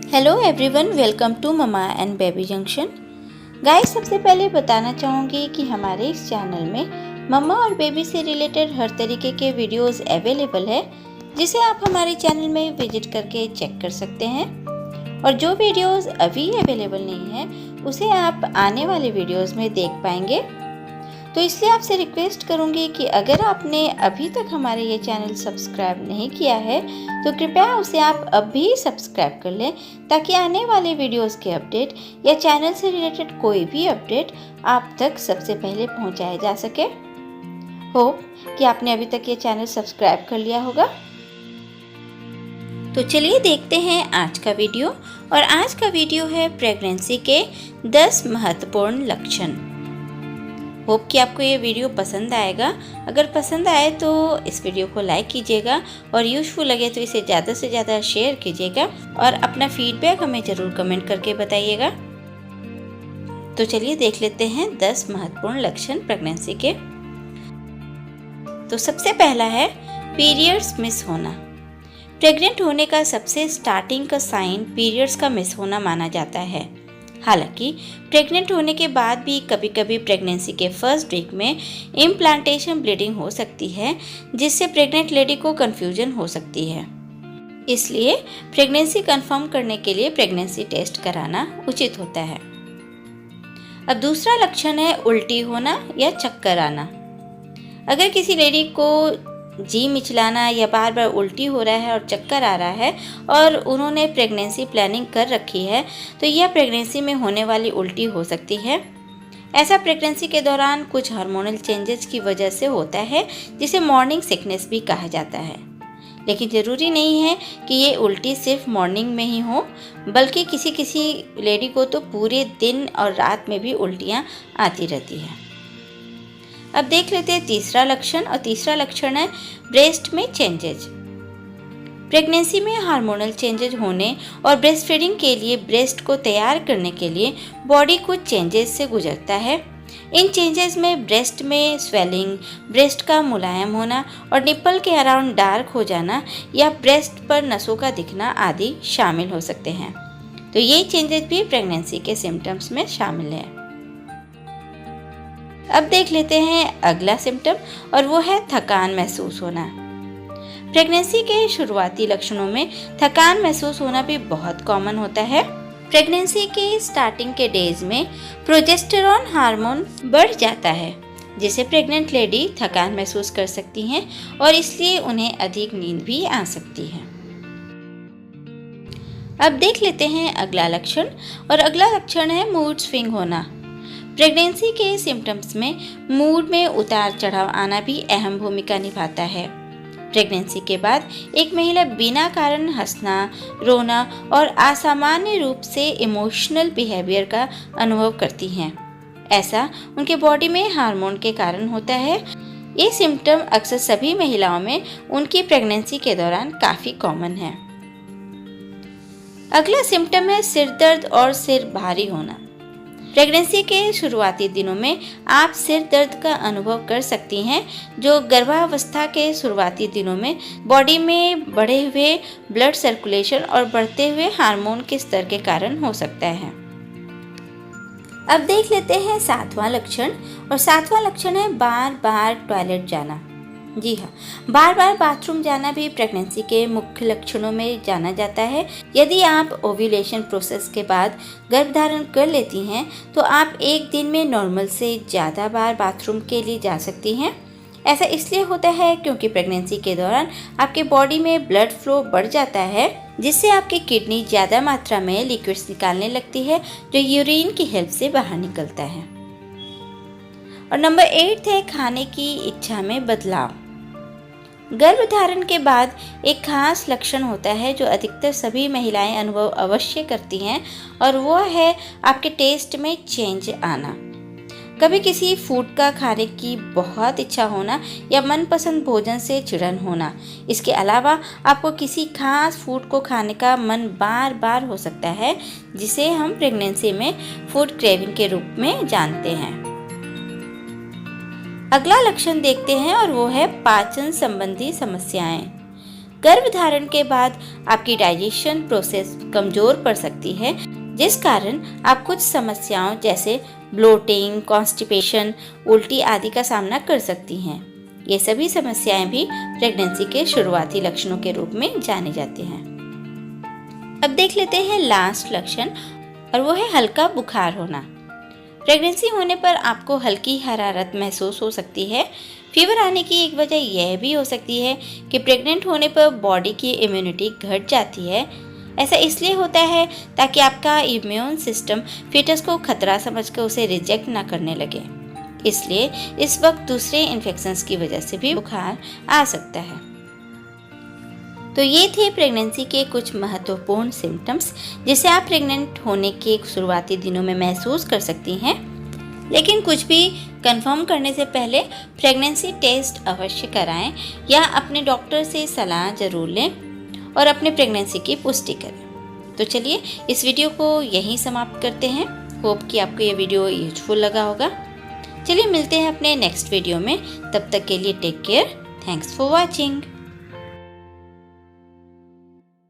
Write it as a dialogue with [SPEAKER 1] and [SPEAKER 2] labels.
[SPEAKER 1] Hello everyone, welcome to mama and baby junction. Guys, सबसे पहले बताना चाहूँगी कि हमारे इस चैनल में मम्मा और बेबी से रिलेटेड हर तरीके के वीडियोस अवेलेबल है, जिसे आप हमारे चैनल में विजिट करके चेक कर सकते हैं। और जो वीडियोस अभी अवेलेबल नहीं है उसे आप आने वाले वीडियोस में देख पाएंगे। तो इसलिए आपसे रिक्वेस्ट करूंगी कि अगर आपने अभी तक हमारे ये चैनल सब्सक्राइब नहीं किया है तो कृपया उसे आप अभी सब्सक्राइब कर लें, ताकि आने वाले वीडियोस के अपडेट या चैनल से रिलेटेड कोई भी अपडेट आप तक सबसे पहले पहुंचाया जा सके। होप कि आपने अभी तक ये चैनल सब्सक्राइब कर लिया होगा। तो चलिए देखते हैं आज का वीडियो। और आज का वीडियो है प्रेगनेंसी के 10 महत्वपूर्ण लक्षण। होप कि आपको ये वीडियो पसंद आएगा। अगर पसंद आए तो इस वीडियो को लाइक कीजिएगा और यूज़फुल लगे तो इसे ज़्यादा से ज़्यादा शेयर कीजिएगा और अपना फीडबैक हमें ज़रूर कमेंट करके बताइएगा। तो चलिए देख लेते हैं 10 महत्वपूर्ण लक्षण प्रेगनेंसी के। तो सबसे पहला है पीरियड्स मिस होना। प्रेग्नेंट होने का सबसे स्टार्टिंग का साइन पीरियड्स का मिस होना माना जाता है। हालांकि प्रेग्नेंट होने के बाद भी कभी कभी प्रेगनेंसी के फर्स्ट वीक में इम्प्लांटेशन ब्लीडिंग हो सकती है, जिससे प्रेग्नेंट लेडी को कंफ्यूजन हो सकती है। इसलिए प्रेगनेंसी कंफर्म करने के लिए प्रेगनेंसी टेस्ट कराना उचित होता है। अब दूसरा लक्षण है उल्टी होना या चक्कर आना। अगर किसी लेडी को जी मिचलाना या बार बार उल्टी हो रहा है और चक्कर आ रहा है और उन्होंने प्रेगनेंसी प्लानिंग कर रखी है, तो यह प्रेगनेंसी में होने वाली उल्टी हो सकती है। ऐसा प्रेगनेंसी के दौरान कुछ हार्मोनल चेंजेस की वजह से होता है, जिसे मॉर्निंग सिकनेस भी कहा जाता है। लेकिन ज़रूरी नहीं है कि ये उल्टी सिर्फ मॉर्निंग में ही हो, बल्कि किसी किसी लेडी को तो पूरे दिन और रात में भी उल्टियाँ आती रहती हैं। अब देख लेते हैं तीसरा लक्षण, और तीसरा लक्षण है ब्रेस्ट में चेंजेज। प्रेगनेंसी में हार्मोनल चेंजेज होने और ब्रेस्ट फीडिंग के लिए ब्रेस्ट को तैयार करने के लिए बॉडी कुछ चेंजेस से गुजरता है। इन चेंजेस में ब्रेस्ट में स्वेलिंग, ब्रेस्ट का मुलायम होना और निप्पल के अराउंड डार्क हो जाना या ब्रेस्ट पर नसों का दिखना आदि शामिल हो सकते हैं। तो ये चेंजेस भी प्रेगनेंसी के सिम्टम्स में शामिल है। अब देख लेते हैं अगला सिम्टम, और वो है थकान महसूस होना। प्रेगनेंसी के शुरुआती लक्षणों में थकान महसूस होना भी बहुत कॉमन होता है। प्रेगनेंसी के स्टार्टिंग के डेज में प्रोजेस्टेरॉन हार्मोन बढ़ जाता है, जिससे प्रेग्नेंट लेडी थकान महसूस कर सकती हैं और इसलिए उन्हें अधिक नींद भी आ सकती है। अब देख लेते हैं अगला लक्षण, और अगला लक्षण है मूड स्विंग होना। प्रेगनेंसी के सिम्टम्स में मूड में उतार चढ़ाव आना भी अहम भूमिका निभाता है। प्रेगनेंसी के बाद एक महिला बिना कारण हंसना, रोना और असामान्य रूप से इमोशनल बिहेवियर का अनुभव करती हैं। ऐसा उनके बॉडी में हार्मोन के कारण होता है। ये सिम्टम अक्सर सभी महिलाओं में उनकी प्रेगनेंसी के दौरान काफ़ी कॉमन है। अगला सिम्टम है सिर दर्द और सिर भारी होना। प्रेगनेंसी के शुरुआती दिनों में आप सिर दर्द का अनुभव कर सकती हैं, जो गर्भावस्था के शुरुआती दिनों में बॉडी में बढ़े हुए ब्लड सर्कुलेशन और बढ़ते हुए हार्मोन के स्तर के कारण हो सकता है। अब देख लेते हैं सातवां लक्षण, और सातवां लक्षण है बार बार टॉयलेट जाना। जी हाँ, बार बार बाथरूम जाना भी प्रेगनेंसी के मुख्य लक्षणों में जाना जाता है। यदि आप ओव्यूलेशन प्रोसेस के बाद गर्भधारण कर लेती हैं तो आप एक दिन में नॉर्मल से ज़्यादा बार बाथरूम के लिए जा सकती हैं। ऐसा इसलिए होता है क्योंकि प्रेगनेंसी के दौरान आपके बॉडी में ब्लड फ्लो बढ़ जाता है, जिससे आपकी किडनी ज़्यादा मात्रा में लिक्विड्स निकालने लगती है, जो यूरिन की हेल्प से बाहर निकलता है। और नंबर 8 है खाने की इच्छा में बदलाव। गर्भधारण के बाद एक खास लक्षण होता है जो अधिकतर सभी महिलाएं अनुभव अवश्य करती हैं, और वो है आपके टेस्ट में चेंज आना। कभी किसी फूड का खाने की बहुत इच्छा होना या मनपसंद भोजन से चिढ़न होना। इसके अलावा आपको किसी खास फूड को खाने का मन बार बार हो सकता है, जिसे हम प्रेगनेंसी में फूड क्रेविंग के रूप में जानते हैं। अगला लक्षण देखते हैं, और वो है पाचन संबंधी समस्याएं। गर्भधारण के बाद आपकी डाइजेशन प्रोसेस कमज़ोर पड़ सकती है, जिस कारण आप कुछ समस्याओं जैसे ब्लोटिंग, कॉन्स्टिपेशन, उल्टी आदि का सामना कर सकती हैं। ये सभी समस्याएं भी प्रेगनेंसी के शुरुआती लक्षणों के रूप में जाने जाते हैं। अब देख लेते हैं लास्ट लक्षण, और वो है हल्का बुखार होना। प्रेगनेंसी होने पर आपको हल्की हरारत महसूस हो सकती है। फीवर आने की एक वजह यह भी हो सकती है कि प्रेग्नेंट होने पर बॉडी की इम्यूनिटी घट जाती है। ऐसा इसलिए होता है ताकि आपका इम्यून सिस्टम फीटस को खतरा समझकर उसे रिजेक्ट ना करने लगे। इसलिए इस वक्त दूसरे इन्फेक्शंस की वजह से भी बुखार आ सकता है। तो ये थे प्रेगनेंसी के कुछ महत्वपूर्ण सिम्टम्स जिसे आप प्रेग्नेंट होने के शुरुआती दिनों में महसूस कर सकती हैं। लेकिन कुछ भी कंफर्म करने से पहले प्रेगनेंसी टेस्ट अवश्य कराएं या अपने डॉक्टर से सलाह जरूर लें और अपने प्रेगनेंसी की पुष्टि करें। तो चलिए इस वीडियो को यहीं समाप्त करते हैं। होप कि आपको ये वीडियो यूजफुल लगा होगा। चलिए मिलते हैं अपने नेक्स्ट वीडियो में। तब तक के लिए take care. Thanks for watching.